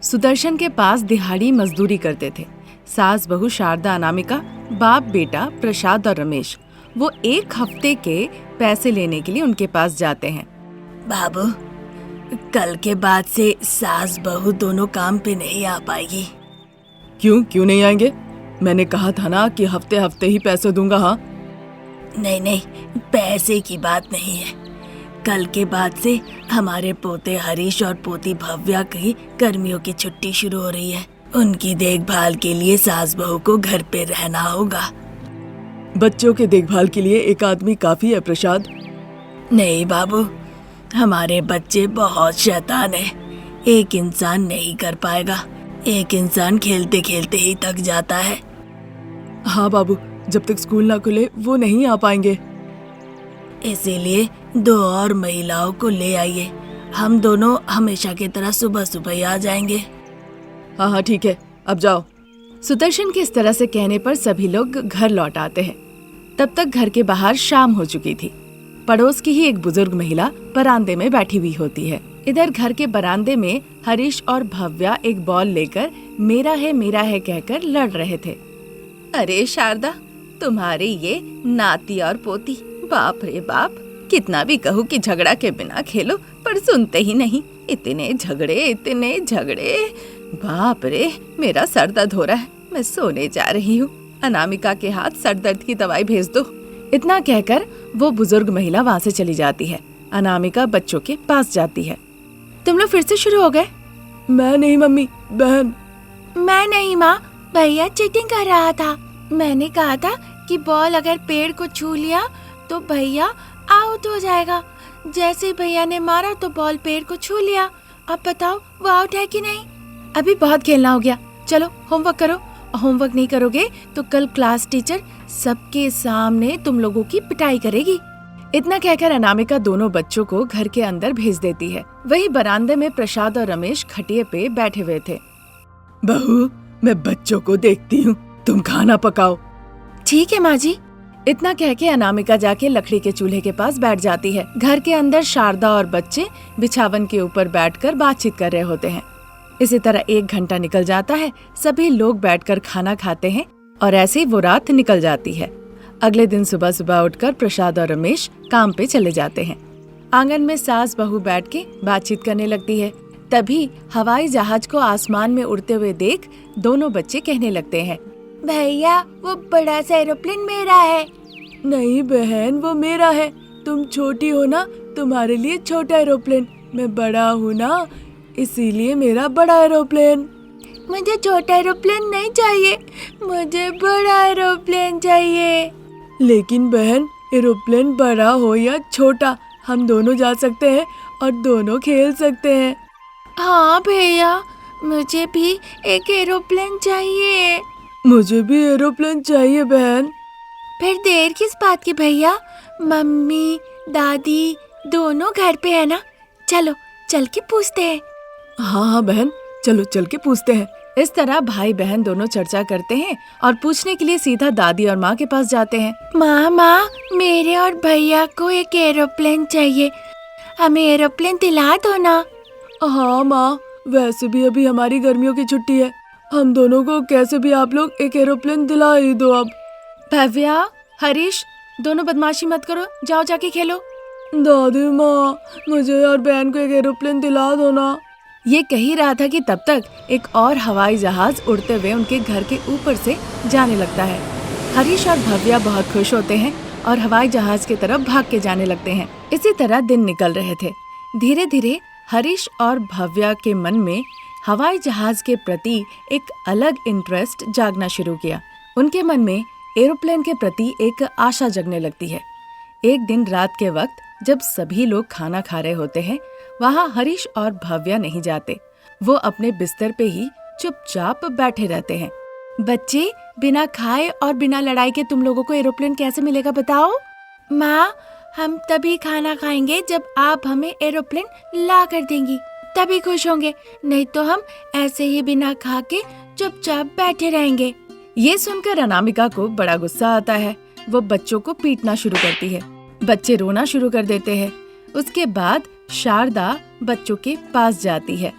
सुदर्शन के पास दिहाड़ी मजदूरी करते थे। सास बहू शारदा अनामिका, बाप बेटा प्रसाद और रमेश। वो एक हफ्ते के पैसे लेने के लिए उनके पास जाते हैं। बाबू, कल के बाद से सास बहू दोनों काम पे नहीं आ पाएगी। क्यों नहीं आएंगे? मैंने कहा था ना कि हफ्ते हफ्ते ही पैसे दूंगा। हाँ नहीं, पैसे की बात नहीं है। कल के बाद से हमारे पोते हरीश और पोती भव्या की गर्मियों की छुट्टी शुरू हो रही है। उनकी देखभाल के लिए सास बहू को घर पे रहना होगा। बच्चों के देखभाल के लिए एक आदमी काफी है प्रसाद। नहीं बाबू, हमारे बच्चे बहुत शैतान हैं। एक इंसान नहीं कर पाएगा। एक इंसान खेलते खेलते ही थक जाता है। हाँ बाबू, जब तक स्कूल ना खुले वो नहीं आ पाएंगे। इसीलिए 2 और महिलाओं को ले आइए। हम दोनों हमेशा की तरह सुबह सुबह ही आ जाएंगे। हाँ ठीक है, अब जाओ। सुदर्शन के इस तरह से कहने पर सभी लोग घर लौट आते हैं। तब तक घर के बाहर शाम हो चुकी थी। पड़ोस की ही एक बुजुर्ग महिला बरामदे में बैठी हुई होती है। इधर घर के बरामदे में हरीश और भव्या एक बॉल लेकर मेरा है कहकर लड़ रहे थे। अरे शारदा, तुम्हारे ये नाती और पोती, बाप रे बाप, कितना भी कहूँ कि झगड़ा के बिना खेलो, पर सुनते ही नहीं। इतने झगड़े, बाप रे, मेरा सर दर्द हो रहा है, मैं सोने जा रही हूँ। अनामिका के हाथ सर दर्द की दवाई भेज दो। इतना कहकर वो बुजुर्ग महिला वहाँ से चली जाती है। अनामिका बच्चों के पास जाती है। तुम लोग फिर से शुरू हो गए? मैं नहीं मम्मी, बहन। मैं नहीं माँ, भैया चीटिंग कर रहा था। मैंने कहा था कि बॉल अगर पेड़ को छू लिया तो भैया आउट हो जाएगा। जैसे ही भैया ने मारा तो बॉल पेड़ को छू लिया। अब बताओ वो आउट है कि नहीं? अभी बहुत खेलना हो गया, चलो होमवर्क करो। होमवर्क नहीं करोगे तो कल क्लास टीचर सबके सामने तुम लोगों की पिटाई करेगी। इतना कहकर अनामिका दोनों बच्चों को घर के अंदर भेज देती है। वही बरामदे में प्रसाद और रमेश खटिए पे बैठे हुए थे। बहू, मैं बच्चों को देखती हूँ, तुम खाना पकाओ। ठीक है माँ जी। इतना कह के अनामिका जाके लकड़ी के चूल्हे के पास बैठ जाती है। घर के अंदर शारदा और बच्चे बिछावन के ऊपर बैठकर बातचीत कर रहे होते हैं। इसी तरह 1 घंटा निकल जाता है। सभी लोग बैठकर खाना खाते हैं और ऐसे ही वो रात निकल जाती है। अगले दिन सुबह सुबह उठकर प्रसाद और रमेश काम पे चले जाते हैं। आंगन में सास बहू बैठ के बातचीत करने लगती है। तभी हवाई जहाज को आसमान में उड़ते हुए देख दोनों बच्चे कहने लगते हैं, भैया वो बड़ा सा एरोप्लेन मेरा है। नहीं बहन, वो मेरा है। तुम छोटी हो ना, तुम्हारे लिए छोटा एरोप्लेन। मैं बड़ा हूँ ना, इसीलिए मेरा बड़ा एरोप्लेन। मुझे छोटा एरोप्लेन नहीं चाहिए, मुझे बड़ा एरोप्लेन चाहिए। लेकिन बहन, एरोप्लेन बड़ा हो या छोटा, हम दोनों जा सकते हैं और दोनों खेल सकते हैं। हाँ भैया, मुझे भी एक एरोप्लेन चाहिए। मुझे भी एरोप्लेन चाहिए बहन। फिर देर किस बात की भैया? मम्मी दादी दोनों घर पे है ना? चलो चल के पूछते हैं। हाँ बहन, चलो चल के पूछते हैं। इस तरह भाई बहन दोनों चर्चा करते हैं और पूछने के लिए सीधा दादी और माँ के पास जाते हैं। माँ, मेरे और भैया को एक एरोप्लेन चाहिए, हमें एरोप्लेन दिला दो ना। हाँ माँ, वैसे भी अभी हमारी गर्मियों की छुट्टी है, हम दोनों को कैसे भी आप लोग एक एरोप्लेन दिला ही दो। अब भव्या, हरीश, दोनों बदमाशी मत करो, जाओ जाके खेलो। दादी माँ, मुझे और बहन को एक एरोप्लेन दिला दो ना। ये कह ही रहा था कि तब तक एक और हवाई जहाज उड़ते हुए उनके घर के ऊपर से जाने लगता है। हरीश और भव्या बहुत खुश होते हैं और हवाई जहाज की तरफ भाग के जाने लगते हैं। इसी तरह दिन निकल रहे थे। धीरे धीरे हरीश और भव्या के मन में हवाई जहाज के प्रति एक अलग इंटरेस्ट जागना शुरू किया। उनके मन में एरोप्लेन के प्रति एक आशा जगने लगती है। एक दिन रात के वक्त जब सभी लोग खाना खा रहे होते हैं, वहाँ हरीश और भव्या नहीं जाते। वो अपने बिस्तर पे ही चुपचाप बैठे रहते हैं। बच्चे, बिना खाए और बिना लड़ाई के तुम लोगों को एरोप्लेन कैसे मिलेगा बताओ? माँ, हम तभी खाना खाएंगे जब आप हमें एरोप्लेन ला कर देंगी, तभी खुश होंगे। नहीं तो हम ऐसे ही बिना खा के चुपचाप बैठे रहेंगे। ये सुनकर अनामिका को बड़ा गुस्सा आता है। वो बच्चों को पीटना शुरू करती है। बच्चे रोना शुरू कर देते हैं। उसके बाद शारदा बच्चों के पास जाती है।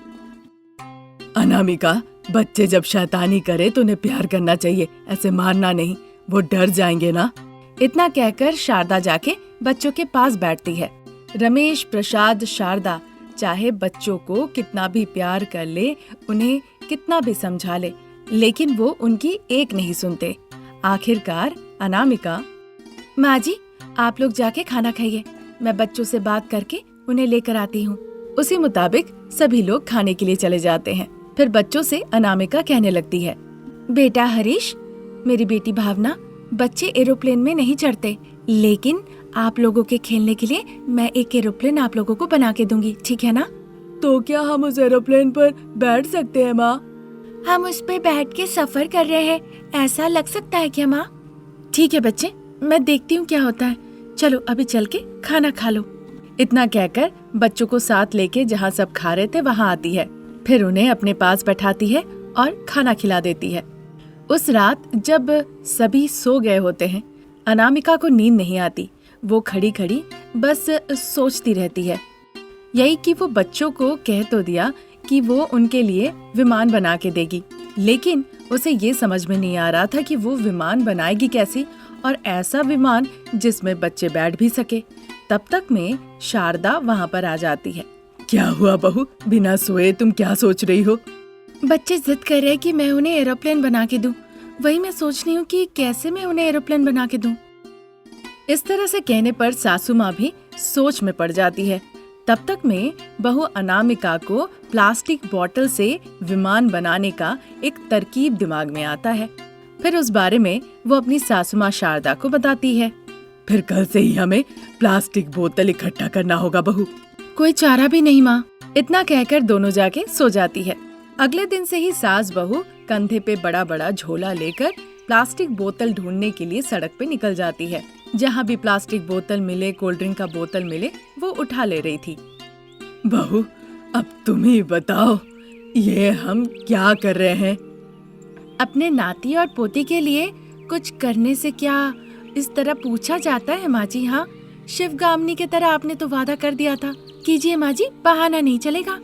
अनामिका, बच्चे जब शैतानी करे तो उन्हें प्यार करना चाहिए, ऐसे मारना नहीं, वो डर जाएंगे ना। इतना कहकर शारदा जाके बच्चों के पास बैठती है। रमेश, प्रसाद, शारदा चाहे बच्चों को कितना भी प्यार कर ले, उन्हें कितना भी समझा ले, लेकिन वो उनकी एक नहीं सुनते। आखिरकार अनामिका, माँ जी आप लोग जाके खाना खाइए, मैं बच्चों से बात करके उन्हें लेकर आती हूँ। उसी मुताबिक सभी लोग खाने के लिए चले जाते हैं। फिर बच्चों से अनामिका कहने लगती है, बेटा हरीश, मेरी बेटी भावना, बच्चे एरोप्लेन में नहीं चढ़ते, लेकिन आप लोगों के खेलने के लिए मैं एक एरोप्लेन आप लोगों को बना के दूंगी, ठीक है ना? तो क्या हम उस एरोप्लेन पर बैठ सकते हैं माँ? हम उस पे बैठ के सफर कर रहे हैं, ऐसा लग सकता है क्या माँ? ठीक है बच्चे, मैं देखती हूँ क्या होता है, चलो अभी चल के खाना खा लो। इतना कहकर बच्चों को साथ लेके जहाँ सब खा रहे थे वहाँ आती है। फिर उन्हें अपने पास बैठाती है और खाना खिला देती है। उस रात जब सभी सो गए होते हैं, अनामिका को नींद नहीं आती। वो खड़ी खड़ी बस सोचती रहती है, यही कि वो बच्चों को कह तो दिया कि वो उनके लिए विमान बना के देगी, लेकिन उसे ये समझ में नहीं आ रहा था कि वो विमान बनाएगी कैसी, और ऐसा विमान जिसमें बच्चे बैठ भी सके। तब तक में शारदा वहाँ पर आ जाती है। क्या हुआ बहू, बिना सोए तुम क्या सोच रही हो? बच्चे जिद कर रहे हैं कि मैं उन्हें एरोप्लेन बना के दूं, वही मैं सोच रही हूँ कि कैसे मैं उन्हें एरोप्लेन बना के दूं। इस तरह से कहने पर सासू माँ भी सोच में पड़ जाती है। तब तक में बहू अनामिका को प्लास्टिक बोतल से विमान बनाने का एक तरकीब दिमाग में आता है। फिर उस बारे में वो अपनी सासू माँ शारदा को बताती है। फिर कल से ही हमें प्लास्टिक बोतल इकट्ठा करना होगा बहू। कोई चारा भी नहीं माँ। इतना कहकर दोनों जाके सो जाती है। अगले दिन से ही सास बहू कंधे पे बड़ा बड़ा झोला लेकर प्लास्टिक बोतल ढूंढने के लिए सड़क पे निकल जाती है। जहाँ भी प्लास्टिक बोतल मिले, कोल्ड ड्रिंक का बोतल मिले, वो उठा ले रही थी। बहू, अब तुम ही बताओ, ये हम क्या कर रहे हैं? अपने नाती और पोती के लिए कुछ करने से क्या इस तरह पूछा जाता है माँ जी? हाँ, शिवगामिनी की तरह आपने तो वादा कर दिया था। कीजिए माँ जी, बहाना नहीं चलेगा।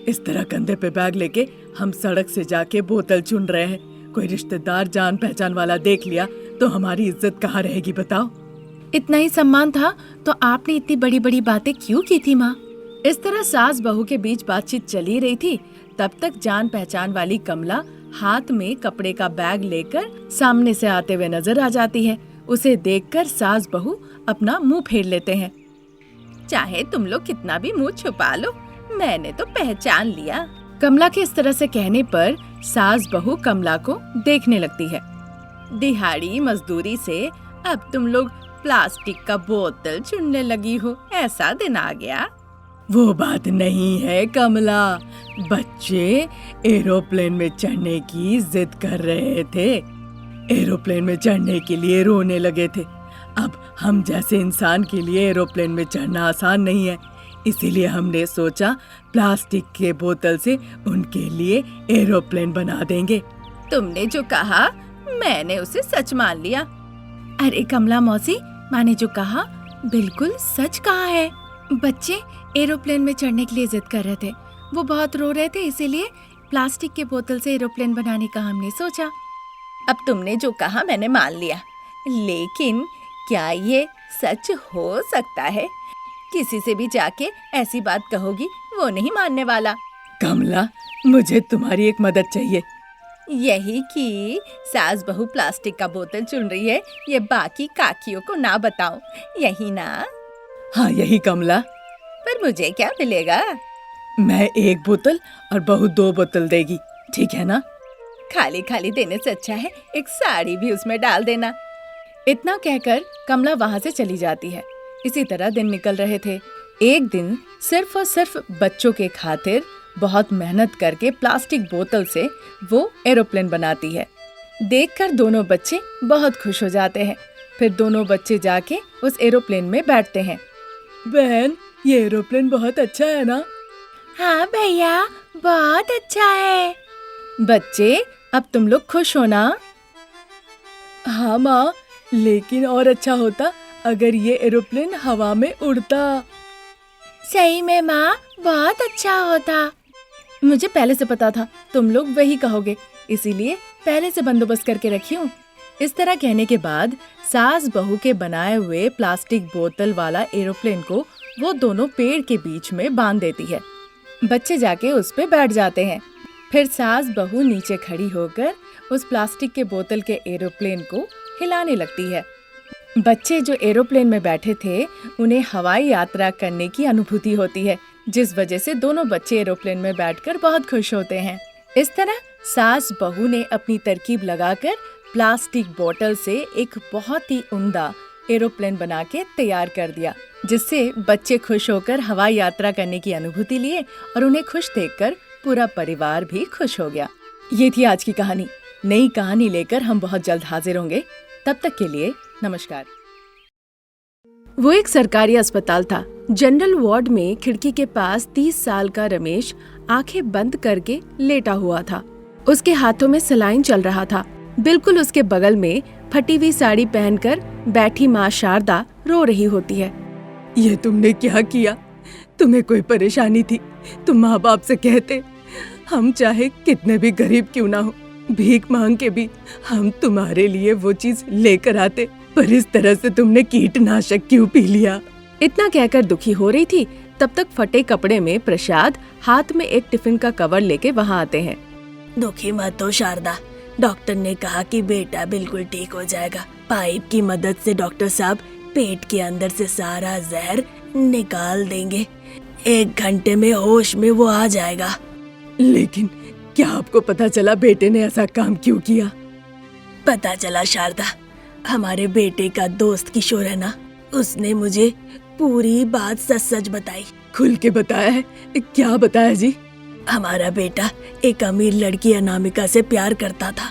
इस तरह कंधे पे बैग लेके हम सड़क से जाके बोतल चुन रहे हैं। कोई रिश्तेदार जान पहचान वाला देख लिया तो हमारी इज्जत कहाँ रहेगी बताओ? इतना ही सम्मान था तो आपने इतनी बड़ी बड़ी बातें क्यों की थी माँ? इस तरह सास बहू के बीच बातचीत चली रही थी। तब तक जान पहचान वाली कमला हाथ में कपड़े का बैग लेकर सामने से आते हुए नजर आ जाती है। उसे देखकर सास बहू अपना मुंह फेर लेते हैं। चाहे तुम लोग कितना भी मुंह छुपा लो, मैंने तो पहचान लिया। कमला के इस तरह से कहने पर सास बहू कमला को देखने लगती है। दिहाड़ी मजदूरी से अब तुम लोग प्लास्टिक का बोतल चुनने लगी हो, ऐसा दिन आ गया? वो बात नहीं है कमला, बच्चे एरोप्लेन में चढ़ने की जिद कर रहे थे। एरोप्लेन में चढ़ने के लिए रोने लगे थे। अब हम जैसे इंसान के लिए एरोप्लेन में चढ़ना आसान नहीं है, इसीलिए हमने सोचा प्लास्टिक के बोतल से उनके लिए एरोप्लेन बना देंगे। तुमने जो कहा मैंने उसे सच मान लिया। अरे कमला मौसी, माने जो कहा बिल्कुल सच कहा है। बच्चे एरोप्लेन में चढ़ने के लिए जिद कर रहे थे, वो बहुत रो रहे थे, इसीलिए प्लास्टिक के बोतल से एरोप्लेन बनाने का हमने सोचा। अब तुमने जो कहा मैंने मान लिया, लेकिन क्या ये सच हो सकता है? किसी से भी जाके ऐसी बात कहोगी, वो नहीं मानने वाला। कमला, मुझे तुम्हारी एक मदद चाहिए। यही कि सास बहू प्लास्टिक का बोतल चुन रही है, ये बाकी काकियों को ना बताओ, यही ना? हाँ यही कमला। पर मुझे क्या मिलेगा? मैं एक बोतल और बहू 2 बोतल देगी, ठीक है ना? खाली खाली देने से अच्छा है एक साड़ी भी उसमें डाल देना। इतना कहकर कमला वहाँ से चली जाती है। इसी तरह दिन निकल रहे थे। एक दिन सिर्फ और सिर्फ बच्चों के खातिर बहुत मेहनत करके प्लास्टिक बोतल से वो एरोप्लेन बनाती है। देखकर दोनों बच्चे बहुत खुश हो जाते हैं। फिर दोनों बच्चे जाके उस एरोप्लेन में बैठते हैं। बहन, ये एरोप्लेन बहुत अच्छा है ना? हाँ भैया, बहुत अच्छा है। बच्चे, अब तुम लोग खुश हो ना? हाँ माँ, लेकिन और अच्छा होता अगर ये एरोप्लेन हवा में उड़ता। सही में माँ, बहुत अच्छा होता। मुझे पहले से पता था तुम लोग वही कहोगे, इसीलिए पहले से बंदोबस्त करके रखी हूँ। इस तरह कहने के बाद सास बहू के बनाए हुए प्लास्टिक बोतल वाला एरोप्लेन को वो दोनों पेड़ के बीच में बांध देती है। बच्चे जाके उस पे बैठ जाते हैं। फिर सास बहू नीचे खड़ी होकर उस प्लास्टिक के बोतल के एरोप्लेन को हिलाने लगती है। बच्चे जो एरोप्लेन में बैठे थे उन्हें हवाई यात्रा करने की अनुभूति होती है, जिस वजह से दोनों बच्चे एरोप्लेन में बैठकर बहुत खुश होते हैं। इस तरह सास बहू ने अपनी तरकीब लगाकर प्लास्टिक बोतल से एक बहुत ही उम्दा एरोप्लेन बना के तैयार कर दिया, जिससे बच्चे खुश होकर हवाई यात्रा करने की अनुभूति लिए और उन्हें खुश देखकर पूरा परिवार भी खुश हो गया। ये थी आज की कहानी। नई कहानी लेकर हम बहुत जल्द हाजिर होंगे। तब तक के लिए नमस्कार। वो एक सरकारी अस्पताल था। जनरल वार्ड में खिड़की के पास 30 साल का रमेश आंखें बंद करके लेटा हुआ था। उसके हाथों में सलाइन चल रहा था। बिल्कुल उसके बगल में फटी हुई साड़ी पहनकर बैठी माँ शारदा रो रही होती है। ये तुमने क्या किया? तुम्हें कोई परेशानी थी? तुम माँ बाप से कहते, हम चाहे कितने भी गरीब क्यों ना हो, भीख मांग के भी हम तुम्हारे लिए वो चीज लेकर आते, पर इस तरह से तुमने कीटनाशक क्यों पी लिया? इतना कहकर दुखी हो रही थी, तब तक फटे कपड़े में प्रसाद हाथ में एक टिफिन का कवर लेके वहाँ आते हैं। दुखी मत हो शारदा, डॉक्टर ने कहा कि बेटा बिल्कुल ठीक हो जाएगा। पाइप की मदद से डॉक्टर साहब पेट के अंदर से सारा जहर निकाल देंगे। 1 घंटे में होश में वो आ जाएगा। लेकिन क्या आपको पता चला बेटे ने ऐसा काम क्यों किया? पता चला शारदा, हमारे बेटे का दोस्त किशोर है ना, उसने मुझे पूरी बात सच सच बताई। खुल के बताया है? क्या बताया जी? हमारा बेटा एक अमीर लड़की अनामिका से प्यार करता था।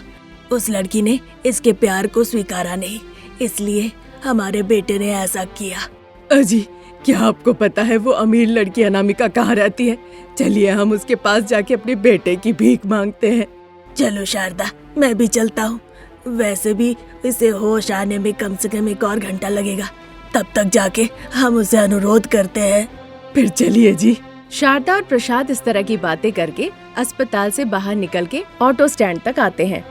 उस लड़की ने इसके प्यार को स्वीकारा नहीं, इसलिए हमारे बेटे ने ऐसा किया। अजी, क्या आपको पता है वो अमीर लड़की अनामिका कहाँ रहती है? चलिए हम उसके पास जाके अपने बेटे की भीख मांगते हैं। चलो शारदा, मैं भी चलता हूँ। वैसे भी इसे होश आने में कम से कम 1 और घंटा लगेगा। तब तक जाके हम उसे अनुरोध करते हैं। फिर चलिए जी। शारदा और प्रसाद इस तरह की बातें करके अस्पताल से बाहर निकल के ऑटो स्टैंड तक आते हैं।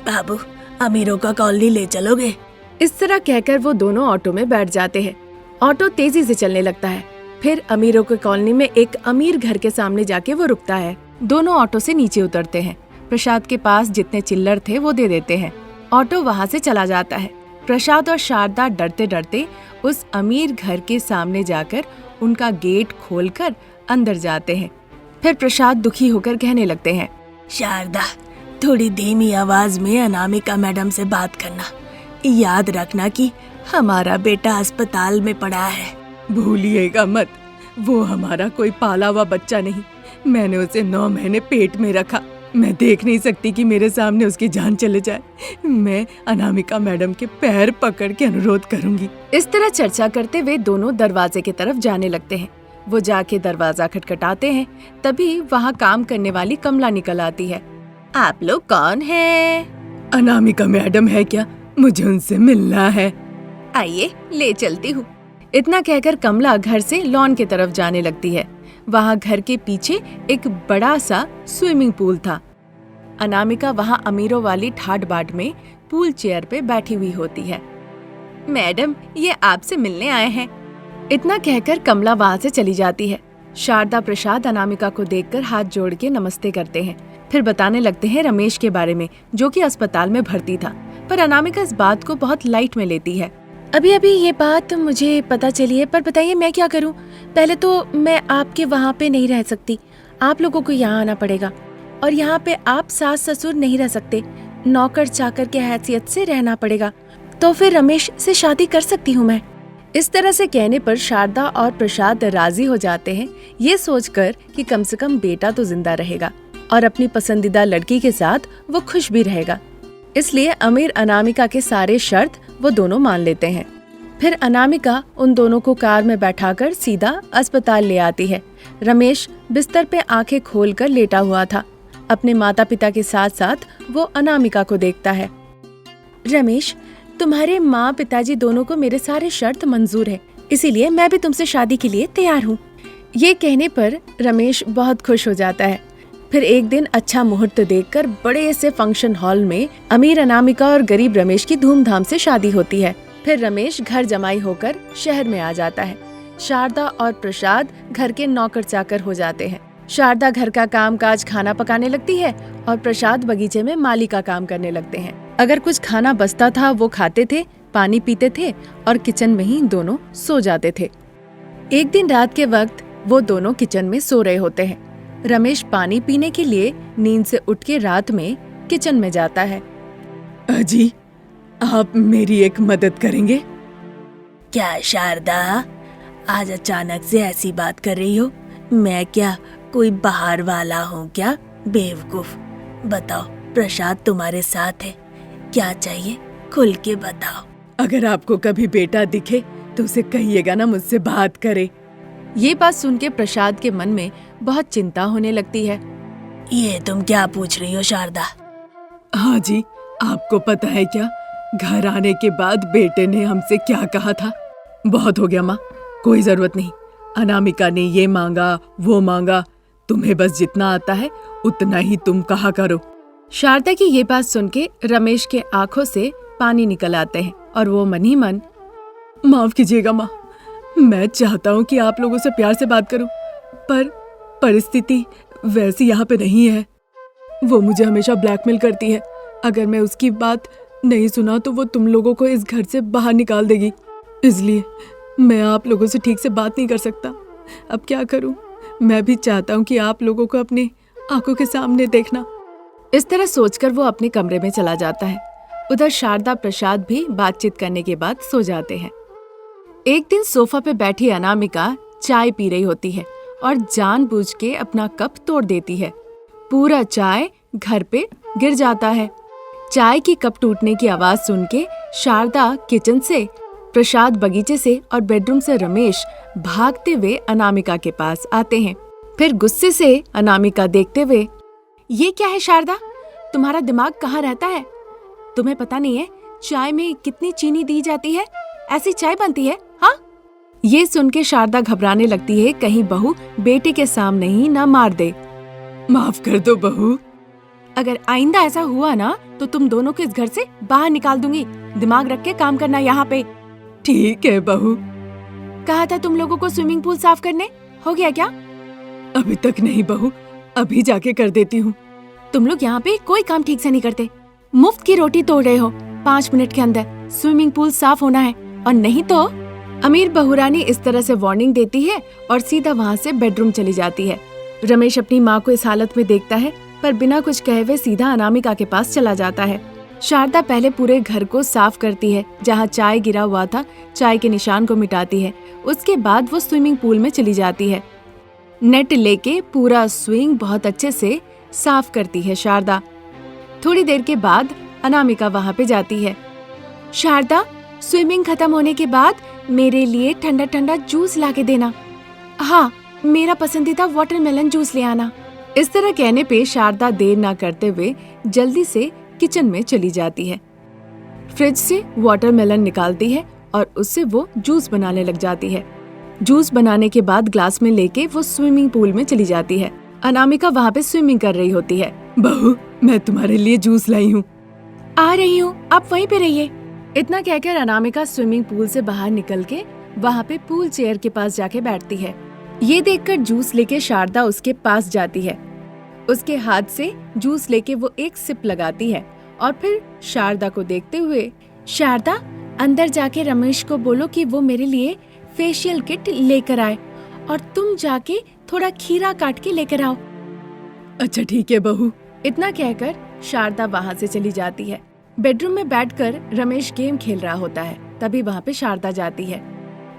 बाबू, अमीरों का कॉलोनी ले चलोगे? इस तरह कहकर वो दोनों ऑटो में बैठ जाते हैं। ऑटो तेजी से चलने लगता है। फिर अमीरों के कॉलोनी में एक अमीर घर के सामने जाके वो रुकता है। दोनों ऑटो से नीचे उतरते हैं। प्रसाद के पास जितने चिल्लर थे वो दे देते हैं। ऑटो वहाँ से चला जाता है। प्रसाद और शारदा डरते डरते उस अमीर घर के सामने जाकर उनका गेट खोलकर अंदर जाते हैं। फिर प्रसाद दुखी होकर कहने लगते हैं, शारदा, थोड़ी धीमी आवाज में अनामिका मैडम से बात करना। याद रखना कि हमारा बेटा अस्पताल में पड़ा है। भूलिएगा मत, वो हमारा कोई पाला हुआ बच्चा नहीं। मैंने उसे 9 महीने पेट में रखा। मैं देख नहीं सकती कि मेरे सामने उसकी जान चले जाए। मैं अनामिका मैडम के पैर पकड़ के अनुरोध करूंगी। इस तरह चर्चा करते हुए दोनों दरवाजे की तरफ जाने लगते हैं। वो जाके दरवाजा खटखटाते हैं। तभी वहाँ काम करने वाली कमला निकल आती है। आप लोग कौन हैं? अनामिका मैडम है क्या? मुझे उनसे मिलना है। आइए, ले चलती हूँ। इतना कहकर कमला घर से लॉन की तरफ जाने लगती है। वहाँ घर के पीछे एक बड़ा सा स्विमिंग पूल था। अनामिका वहाँ अमीरों वाली ठाट बाट में पूल चेयर पे बैठी हुई होती है। मैडम, ये आपसे मिलने आए हैं। इतना कहकर कमला वहाँ से चली जाती है। शारदा प्रसाद अनामिका को देखकर हाथ जोड़ के नमस्ते करते हैं। फिर बताने लगते हैं रमेश के बारे में, जो कि अस्पताल में भर्ती था। पर अनामिका इस बात को बहुत लाइट में लेती है। अभी अभी ये बात मुझे पता चली है, पर बताइए मैं क्या करूं? पहले तो मैं आपके वहाँ पे नहीं रह सकती। आप लोगों को यहाँ आना पड़ेगा और यहाँ पे आप सास ससुर नहीं रह सकते। नौकर चाकर के हैसियत से रहना पड़ेगा। तो फिर रमेश से शादी कर सकती हूँ मैं। इस तरह से कहने पर शारदा और प्रसाद राजी हो जाते हैं, ये सोचकर कि कम से कम बेटा तो जिंदा रहेगा और अपनी पसंदीदा लड़की के साथ वो खुश भी रहेगा। इसलिए अमीर अनामिका के सारे शर्त वो दोनों मान लेते हैं। फिर अनामिका उन दोनों को कार में बैठाकर सीधा अस्पताल ले आती है। रमेश बिस्तर पे आंखें खोलकर लेटा हुआ था। अपने माता पिता के साथ साथ वो अनामिका को देखता है। रमेश, तुम्हारे माँ पिताजी दोनों को मेरे सारे शर्त मंजूर है, इसीलिए मैं भी तुमसे शादी के लिए तैयार हूँ। ये कहने पर रमेश बहुत खुश हो जाता है। फिर एक दिन अच्छा मुहूर्त देखकर बड़े से फंक्शन हॉल में अमीर अनामिका और गरीब रमेश की धूमधाम से शादी होती है। फिर रमेश घर जमाई होकर शहर में आ जाता है। शारदा और प्रसाद घर के नौकर चाकर हो जाते हैं। शारदा घर का काम काज खाना पकाने लगती है और प्रसाद बगीचे में माली का काम करने लगते हैं। अगर कुछ खाना बचता था वो खाते थे, पानी पीते थे और किचन में ही दोनों सो जाते थे। एक दिन रात के वक्त वो दोनों किचन में सो रहे होते हैं। रमेश पानी पीने के लिए नींद से उठ के रात में किचन में जाता है। अजी, आप मेरी एक मदद करेंगे? क्या शारदा, आज अचानक से ऐसी बात कर रही हो? मैं क्या कोई बाहर वाला हूँ क्या? बेवकूफ। बताओ, प्रसाद तुम्हारे साथ है, क्या चाहिए खुल के बताओ। अगर आपको कभी बेटा दिखे तो उसे कहिएगा ना मुझसे बात करे। ये बात सुन के प्रसाद के मन में बहुत चिंता होने लगती है। ये तुम क्या पूछ रही हो शारदा? हाँ जी, आपको पता है क्या, घर आने के बाद बेटे ने हमसे क्या कहा था? बहुत हो गया माँ, कोई जरूरत नहीं। अनामिका ने ये मांगा वो मांगा, तुम्हें बस जितना आता है उतना ही तुम कहा करो। शारदा की ये बात सुन के रमेश के आंखों से पानी निकल आते हैं और वो मन ही मन, माफ कीजिएगा माँ, मैं चाहता हूँ कि आप लोगों से प्यार से बात करूं, पर परिस्थिति वैसी यहाँ पे नहीं है। वो मुझे हमेशा ब्लैकमेल करती है। अगर मैं उसकी बात नहीं सुना तो वो तुम लोगों को इस घर से बाहर निकाल देगी। इसलिए मैं आप लोगों से ठीक से बात नहीं कर सकता। अब क्या करूं? मैं भी चाहता हूं कि आप लोगों को अपने आंखों के सामने देखना। इस तरह सोचकर वो अपने कमरे में चला जाता है। उधर शारदा प्रसाद भी बातचीत करने के बाद सो जाते हैं। एक दिन सोफा पे बैठी अनामिका चाय पी रही होती है और जानबूझ के अपना कप तोड़ देती है। पूरा चाय घर पे गिर जाता है। चाय की कप टूटने की आवाज सुन के शारदा किचन से, प्रसाद बगीचे से और बेडरूम से रमेश भागते हुए अनामिका के पास आते हैं। फिर गुस्से से अनामिका देखते हुए, ये क्या है शारदा, तुम्हारा दिमाग कहाँ रहता है? तुम्हें पता नहीं है चाय में कितनी चीनी दी जाती है? ऐसी चाय बनती है? हाँ? ये सुन के शारदा घबराने लगती है, कहीं बहू बेटे के सामने ही ना मार दे। माफ कर दो बहू। अगर आइंदा ऐसा हुआ ना तो तुम दोनों को इस घर से बाहर निकाल दूंगी। दिमाग रख के काम करना यहाँ पे। ठीक है बहू। कहा था तुम लोगों को स्विमिंग पूल साफ करने, हो गया क्या? अभी तक नहीं बहू, अभी जाके कर देती हूँ। तुम लोग यहाँ पे कोई काम ठीक से नहीं करते। मुफ्त की रोटी तोड़ रहे हो। 5 मिनट के अंदर स्विमिंग पूल साफ होना है और नहीं तो। अमीर बहुरानी इस तरह से वार्निंग देती है और सीधा वहाँ से बेडरूम चली जाती है। रमेश अपनी माँ को इस हालत में देखता है पर बिना कुछ कहे हुए सीधा अनामिका के पास चला जाता है। शारदा पहले पूरे घर को साफ करती है, जहाँ चाय गिरा हुआ था चाय के निशान को मिटाती है। उसके बाद वो स्विमिंग पूल में चली जाती है। नेट लेके पूरा स्विंग बहुत अच्छे से साफ करती है शारदा। थोड़ी देर के बाद अनामिका वहाँ पे जाती है। शारदा, स्विमिंग खत्म होने के बाद मेरे लिए ठंडा ठंडा जूस ला के देना। हाँ, मेरा पसंदीदा वाटरमेलन जूस ले आना। इस तरह कहने पे शारदा देर ना करते हुए जल्दी से किचन में चली जाती है। फ्रिज से वाटरमेलन निकालती है और उससे वो जूस बनाने लग जाती है। जूस बनाने के बाद ग्लास में लेके वो स्विमिंग पूल में चली जाती है। अनामिका वहाँ पे स्विमिंग कर रही होती है। बहू, मैं तुम्हारे लिए जूस लाई हूँ। आ रही हूँ, आप वहीं पे रहिए। इतना कहकर अनामिका स्विमिंग पूल से बाहर निकल के वहाँ पे पूल चेयर के पास जाके बैठती है। ये देखकर जूस लेके शारदा उसके पास जाती है। उसके हाथ से जूस लेके वो एक सिप लगाती है और फिर शारदा को देखते हुए, शारदा, अंदर जाके रमेश को बोलो कि वो मेरे लिए फेशियल किट लेकर आए और तुम जाके थोड़ा खीरा काट के लेकर आओ। अच्छा ठीक है बहू। इतना कहकर शारदा वहाँ से चली जाती है। बेडरूम में बैठकर रमेश गेम खेल रहा होता है। तभी वहाँ पे शारदा जाती है।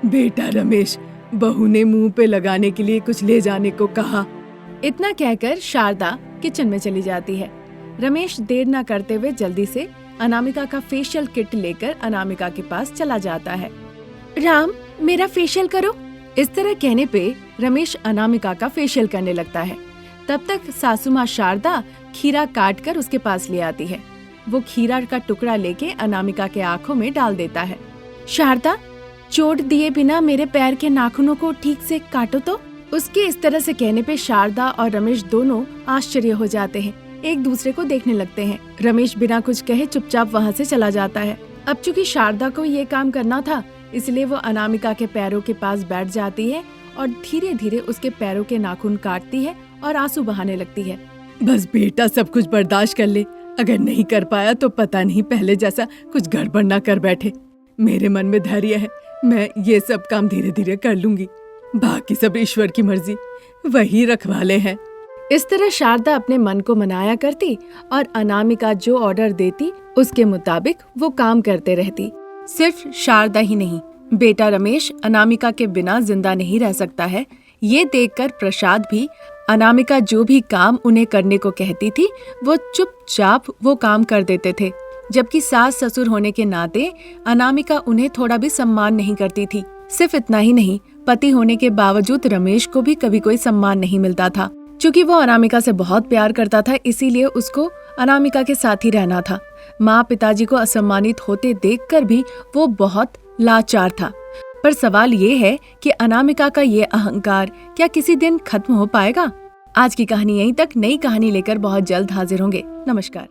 बेटा रमेश, बहू ने मुंह पे लगाने के लिए कुछ ले जाने को कहा। इतना कहकर शारदा किचन में चली जाती है। रमेश देर न करते हुए जल्दी से अनामिका का फेशियल किट लेकर अनामिका के पास चला जाता है। राम, मेरा फेशियल करो। इस तरह कहने पे रमेश अनामिका का फेशियल करने लगता है। तब तक सासू माँ शारदा खीरा काट कर उसके पास ले आती है। वो खीरा का टुकड़ा लेके अनामिका के आँखों में डाल देता है। शारदा, चोट दिए बिना मेरे पैर के नाखूनों को ठीक से काटो तो। उसके इस तरह से कहने पे शारदा और रमेश दोनों आश्चर्य हो जाते हैं, एक दूसरे को देखने लगते हैं। रमेश बिना कुछ कहे चुपचाप वहाँ से चला जाता है। अब चूंकि शारदा को ये काम करना था, इसलिए वो अनामिका के पैरों के पास बैठ जाती है और धीरे धीरे उसके पैरों के नाखून काटती है और आंसू बहाने लगती है। बस बेटा, सब कुछ बर्दाश्त कर ले। अगर नहीं कर पाया तो पता नहीं पहले जैसा कुछ गड़बड़ ना कर बैठे। मेरे मन में धैर्य है, मैं ये सब काम धीरे धीरे कर लूंगी। बाकी सब ईश्वर की मर्जी, वही रखवाले हैं। इस तरह शारदा अपने मन को मनाया करती और अनामिका जो ऑर्डर देती उसके मुताबिक वो काम करते रहती। सिर्फ शारदा ही नहीं, बेटा रमेश अनामिका के बिना जिंदा नहीं रह सकता है। ये देखकर प्रसाद भी अनामिका जो भी काम उन्हें करने को कहती थी वो चुपचाप वो काम कर देते थे। जबकि सास ससुर होने के नाते अनामिका उन्हें थोड़ा भी सम्मान नहीं करती थी। सिर्फ इतना ही नहीं, पति होने के बावजूद रमेश को भी कभी कोई सम्मान नहीं मिलता था। चूंकि वो अनामिका से बहुत प्यार करता था, इसीलिए उसको अनामिका के साथ ही रहना था। माँ पिताजी को असम्मानित होते देखकर भी वो बहुत लाचार था। पर सवाल ये है कि अनामिका का ये अहंकार क्या किसी दिन खत्म हो पाएगा? आज की कहानी यहीं तक। नई कहानी लेकर बहुत जल्द हाजिर होंगे। नमस्कार।